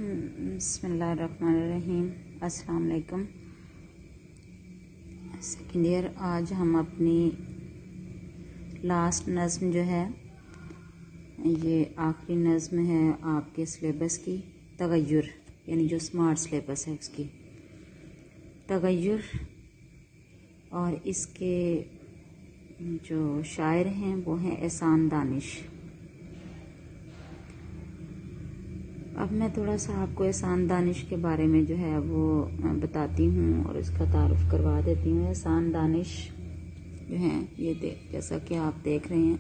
بسم اللہ الرحمن الرحیم۔ السلام علیکم۔ سیکنڈ ایئر، آج ہم اپنی لاسٹ نظم جو ہے، یہ آخری نظم ہے آپ کے سلیبس کی، تغیر، یعنی جو اسمارٹ سلیبس ہے اس کی تغیر، اور اس کے جو شاعر ہیں وہ ہیں احسان دانش۔ اب میں تھوڑا سا آپ کو احسان دانش کے بارے میں جو ہے وہ بتاتی ہوں اور اس کا تعارف کروا دیتی ہوں۔ احسان دانش جو ہیں، یہ جیسا کہ آپ دیکھ رہے ہیں،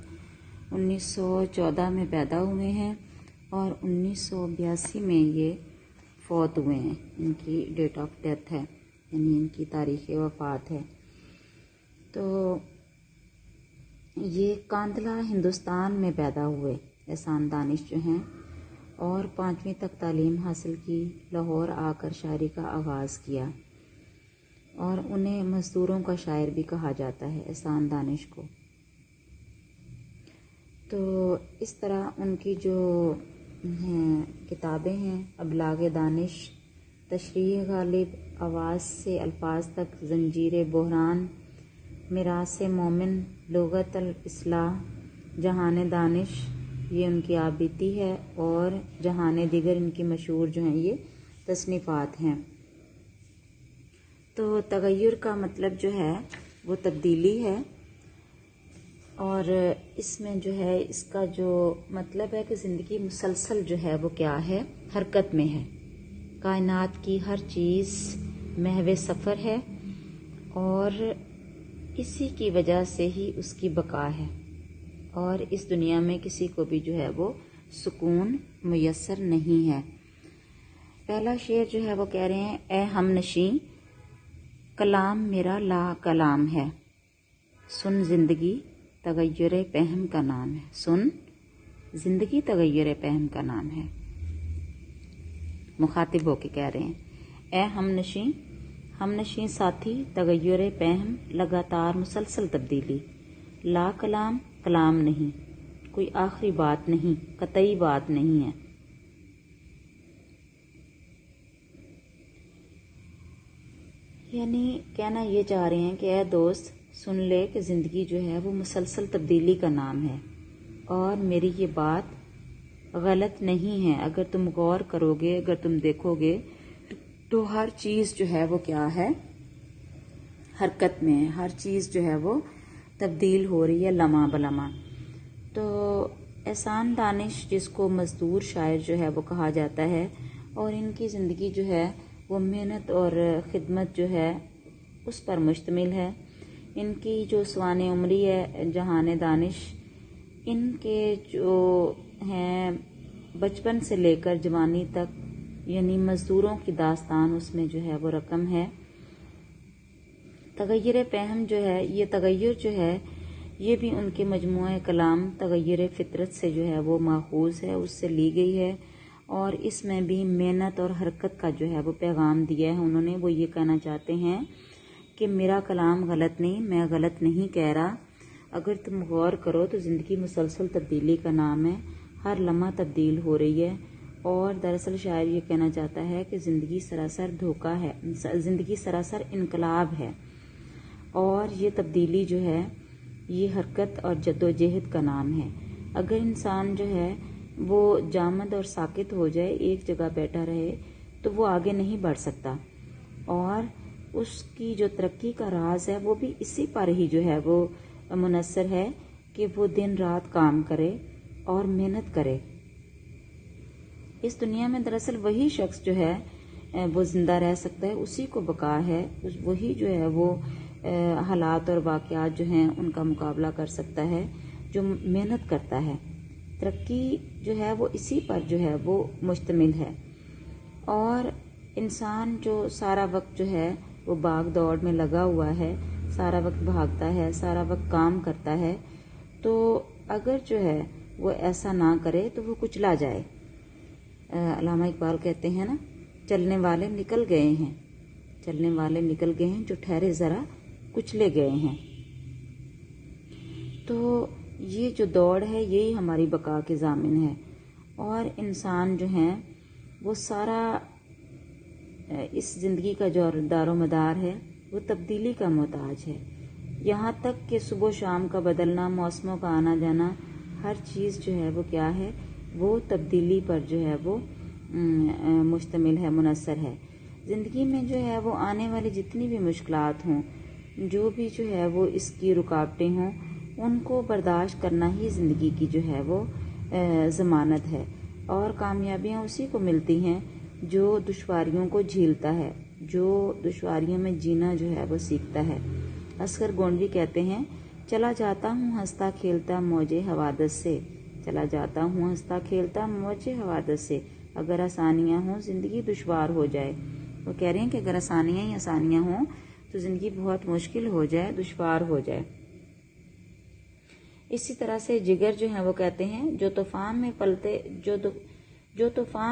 1914 میں پیدا ہوئے ہیں اور 1982 میں یہ فوت ہوئے ہیں۔ ان کی ڈیٹ آف ڈیتھ ہے، یعنی ان کی تاریخ وفات ہے۔ تو یہ کاندھلہ ہندوستان میں پیدا ہوئے احسان دانش جو ہیں، اور 5ویں تک تعلیم حاصل کی، لاہور آ کر شاعری کا آغاز کیا، اور انہیں مزدوروں کا شاعر بھی کہا جاتا ہے احسان دانش کو۔ تو اس طرح ان کی جو کتابیں ہیں، ابلاغ دانش، تشریح غالب، آواز سے الفاظ تک، زنجیر بحران، میراث مومن، لغت الاصلاح، جہان دانش، یہ ان کی آبیتی ہے، اور جہان دیگر ان کی مشہور جو ہیں یہ تصنیفات ہیں۔ تو تغیر کا مطلب جو ہے وہ تبدیلی ہے، اور اس میں جو ہے اس کا جو مطلب ہے کہ زندگی مسلسل جو ہے وہ کیا ہے، حرکت میں ہے۔ کائنات کی ہر چیز محو سفر ہے، اور اسی کی وجہ سے ہی اس کی بقا ہے، اور اس دنیا میں کسی کو بھی جو ہے وہ سکون میسر نہیں ہے۔ پہلا شعر جو ہے وہ کہہ رہے ہیں، اے ہم نشیں کلام میرا لا کلام ہے، سن زندگی تغیر پہم کا نام ہے، سن زندگی تغیر پہم کا نام ہے۔ مخاطب ہو کے کہہ رہے ہیں، اے ہم نشیں ساتھی تغیر پہم، لگاتار مسلسل تبدیلی، لا کلام کلام نہیں، کوئی آخری بات نہیں، قطعی بات نہیں ہے۔ یعنی کہنا یہ چاہ رہے ہیں کہ اے دوست سن لے کہ زندگی جو ہے وہ مسلسل تبدیلی کا نام ہے، اور میری یہ بات غلط نہیں ہے۔ اگر تم غور کرو گے، اگر تم دیکھو گے تو ہر چیز جو ہے وہ کیا ہے، حرکت میں ہے، ہر چیز جو ہے وہ تبدیل ہو رہی ہے لمحہ بلمحہ۔ تو احسان دانش، جس کو مزدور شاعر جو ہے وہ کہا جاتا ہے، اور ان کی زندگی جو ہے وہ محنت اور خدمت جو ہے اس پر مشتمل ہے۔ ان کی جو سوانح عمری ہے جہان دانش، ان کے جو ہیں بچپن سے لے کر جوانی تک، یعنی مزدوروں کی داستان اس میں جو ہے وہ رقم ہے۔ تغیر پہم جو ہے، یہ تغیر جو ہے یہ بھی ان کے مجموعہ کلام تغیر فطرت سے جو ہے وہ ماخوذ ہے، اس سے لی گئی ہے، اور اس میں بھی محنت اور حرکت کا جو ہے وہ پیغام دیا ہے انہوں نے۔ وہ یہ کہنا چاہتے ہیں کہ میرا کلام غلط نہیں، میں غلط نہیں کہہ رہا، اگر تم غور کرو تو زندگی مسلسل تبدیلی کا نام ہے، ہر لمحہ تبدیل ہو رہی ہے، اور دراصل شاعر یہ کہنا چاہتا ہے کہ زندگی سراسر دھوکہ ہے، زندگی سراسر انقلاب ہے، اور یہ تبدیلی جو ہے یہ حرکت اور جد و جہد کا نام ہے۔ اگر انسان جو ہے وہ جامد اور ساکت ہو جائے، ایک جگہ بیٹھا رہے، تو وہ آگے نہیں بڑھ سکتا، اور اس کی جو ترقی کا راز ہے وہ بھی اسی پر ہی جو ہے وہ منحصر ہے کہ وہ دن رات کام کرے اور محنت کرے۔ اس دنیا میں دراصل وہی شخص جو ہے وہ زندہ رہ سکتا ہے، اسی کو بقا ہے، وہی جو ہے وہ حالات اور واقعات جو ہیں ان کا مقابلہ کر سکتا ہے جو محنت کرتا ہے۔ ترقی جو ہے وہ اسی پر جو ہے وہ مشتمل ہے، اور انسان جو سارا وقت جو ہے وہ بھاگ دوڑ میں لگا ہوا ہے، سارا وقت بھاگتا ہے، سارا وقت کام کرتا ہے، تو اگر جو ہے وہ ایسا نہ کرے تو وہ کچلا جائے۔ علامہ اقبال کہتے ہیں نا، چلنے والے نکل گئے ہیں، چلنے والے نکل گئے ہیں، جو ٹھہرے ذرا کچلے گئے ہیں۔ تو یہ جو دوڑ ہے یہی ہماری بقا کے ضامن ہے، اور انسان جو ہیں وہ سارا اس زندگی کا جو دار و مدار ہے وہ تبدیلی کا محتاج ہے. یہاں تک کہ صبح و شام کا بدلنا، موسموں کا آنا جانا، ہر چیز جو ہے وہ کیا ہے، وہ تبدیلی پر جو ہے وہ مشتمل ہے، منحصر ہے. زندگی میں جو ہے وہ آنے والی جتنی بھی مشکلات ہوں، جو بھی جو ہے وہ اس کی رکاوٹیں ہوں، ان کو برداشت کرنا ہی زندگی کی جو ہے وہ ضمانت ہے. اور کامیابیاں اسی کو ملتی ہیں جو دشواریوں کو جھیلتا ہے، جو دشواریوں میں جینا جو ہے وہ سیکھتا ہے. اصغر گونڈوی کہتے ہیں، چلا جاتا ہوں ہنستا کھیلتا موجے حوادث سے، چلا جاتا ہوں ہنستا کھیلتا موجے حوادث سے. اگر آسانیاں ہوں زندگی دشوار ہو جائے. وہ کہہ رہے ہیں کہ اگر آسانیاں ہی آسانیاں ہوں تو زندگی بہت مشکل ہو جائے، دشوار ہو جائے. اسی طرح سے جگر جو ہیں وہ کہتے ہیں، جو طوفان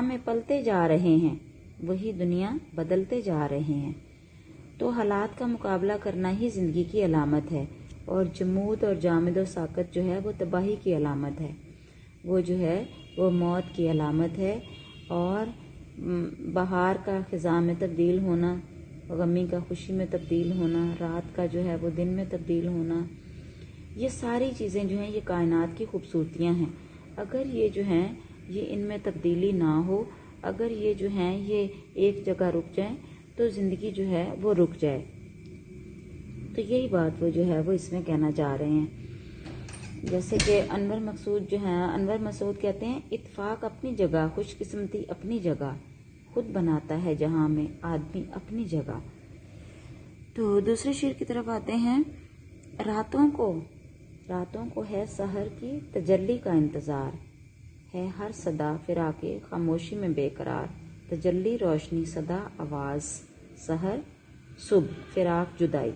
میں پلتے جا رہے ہیں وہی دنیا بدلتے جا رہے ہیں. تو حالات کا مقابلہ کرنا ہی زندگی کی علامت ہے، اور جمود اور جامد و ساکت جو ہے وہ تباہی کی علامت ہے، وہ جو ہے وہ موت کی علامت ہے. اور بہار کا خزاں میں تبدیل ہونا، غمی کا خوشی میں تبدیل ہونا، رات کا جو ہے وہ دن میں تبدیل ہونا، یہ ساری چیزیں جو ہیں یہ کائنات کی خوبصورتیاں ہیں. اگر یہ جو ہیں یہ ان میں تبدیلی نہ ہو، اگر یہ جو ہیں یہ ایک جگہ رک جائیں تو زندگی جو ہے وہ رک جائے. تو یہی بات وہ جو ہے وہ اس میں کہنا چاہ رہے ہیں. جیسے کہ انور مسعود کہتے ہیں، اتفاق اپنی جگہ، خوش قسمتی اپنی جگہ، خود بناتا ہے جہاں میں آدمی اپنی جگہ. تو دوسرے شعر کی طرف آتے ہیں. راتوں کو ہے سحر کی تجلی کا انتظار، ہے ہر صدا فراق خاموشی میں بے قرار. تجلی روشنی صدا آواز، سحر صبح فراق جدائی.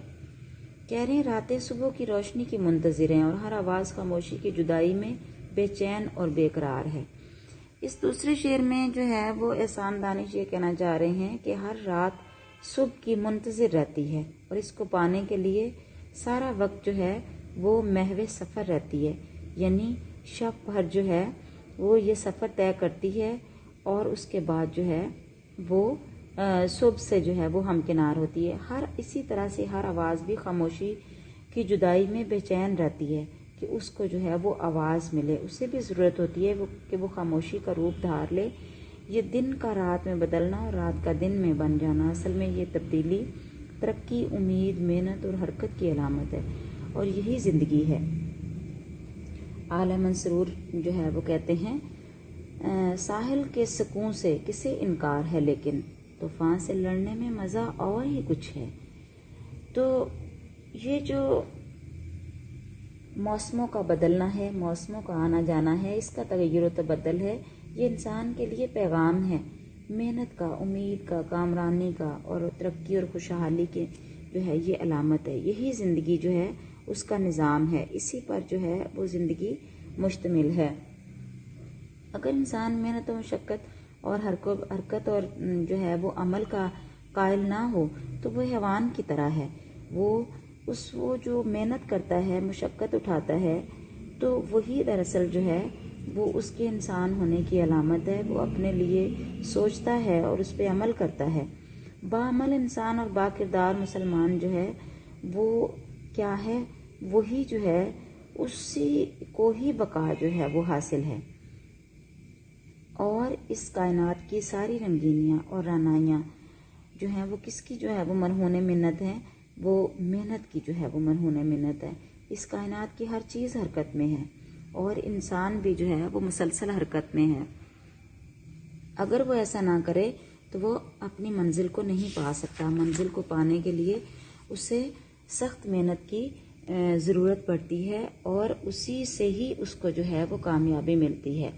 کہہ رہے ہیں راتیں صبح کی روشنی کی منتظر ہیں اور ہر آواز خاموشی کی جدائی میں بے چین اور بے قرار ہے. اس دوسرے شعر میں جو ہے وہ احسان دانش یہ کہنا چاہ رہے ہیں کہ ہر رات صبح کی منتظر رہتی ہے اور اس کو پانے کے لیے سارا وقت جو ہے وہ محو سفر رہتی ہے. یعنی شب بھر جو ہے وہ یہ سفر طے کرتی ہے اور اس کے بعد جو ہے وہ صبح سے جو ہے وہ ہمکنار ہوتی ہے. اسی طرح سے ہر آواز بھی خاموشی کی جدائی میں بے چین رہتی ہے کہ اس کو جو ہے وہ آواز ملے. اسے بھی ضرورت ہوتی ہے کہ وہ خاموشی کا روپ دھار لے. یہ دن کا رات میں بدلنا اور رات کا دن میں بن جانا، اصل میں یہ تبدیلی ترقی، امید، محنت اور حرکت کی علامت ہے، اور یہی زندگی ہے. اعلی منصور جو ہے وہ کہتے ہیں، ساحل کے سکون سے کسے انکار ہے لیکن طوفان سے لڑنے میں مزہ اور ہی کچھ ہے. تو یہ جو موسموں کا بدلنا ہے، موسموں کا آنا جانا ہے، اس کا تغیر و تبدل ہے، یہ انسان کے لیے پیغام ہے محنت کا، امید کا، کامرانی کا اور ترقی اور خوشحالی کے جو ہے یہ علامت ہے. یہی زندگی جو ہے اس کا نظام ہے، اسی پر جو ہے وہ زندگی مشتمل ہے. اگر انسان محنت و مشقت اور حرکت اور جو ہے وہ عمل کا قائل نہ ہو تو وہ حیوان کی طرح ہے. وہ جو محنت کرتا ہے، مشقت اٹھاتا ہے، تو وہی دراصل جو ہے وہ اس کے انسان ہونے کی علامت ہے. وہ اپنے لیے سوچتا ہے اور اس پہ عمل کرتا ہے. باعمل انسان اور با کردار مسلمان جو ہے وہ کیا ہے، وہی جو ہے اسی کو ہی بقا جو ہے وہ حاصل ہے. اور اس کائنات کی ساری رنگینیاں اور رعنائیاں جو ہیں وہ کس کی جو ہے وہ مرہون منت ہیں، وہ محنت کی جو ہے وہ مرہون منت ہے. اس کائنات کی ہر چیز حرکت میں ہے اور انسان بھی جو ہے وہ مسلسل حرکت میں ہے. اگر وہ ایسا نہ کرے تو وہ اپنی منزل کو نہیں پا سکتا. منزل کو پانے کے لیے اسے سخت محنت کی ضرورت پڑتی ہے اور اسی سے ہی اس کو جو ہے وہ کامیابی ملتی ہے.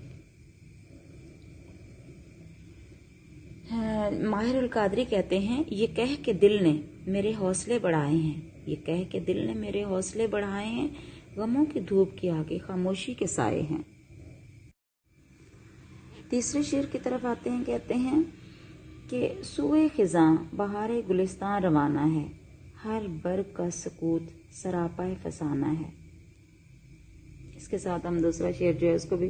ماہر القادری کہتے ہیں، یہ کہہ کے دل نے میرے حوصلے بڑھائے ہیں، یہ کہہ کے دل نے میرے حوصلے بڑھائے ہیں، غموں کی دھوپ کی آگے خاموشی کے سائے ہیں. تیسرے شعر کی طرف آتے ہیں. کہتے ہیں کہ سوئے خزاں بہار گلستان روانہ ہے، ہر برگ کا سکوت سراپا فسانہ ہے. اس کے ساتھ ہم دوسرا شعر جو ہے اس کو بھی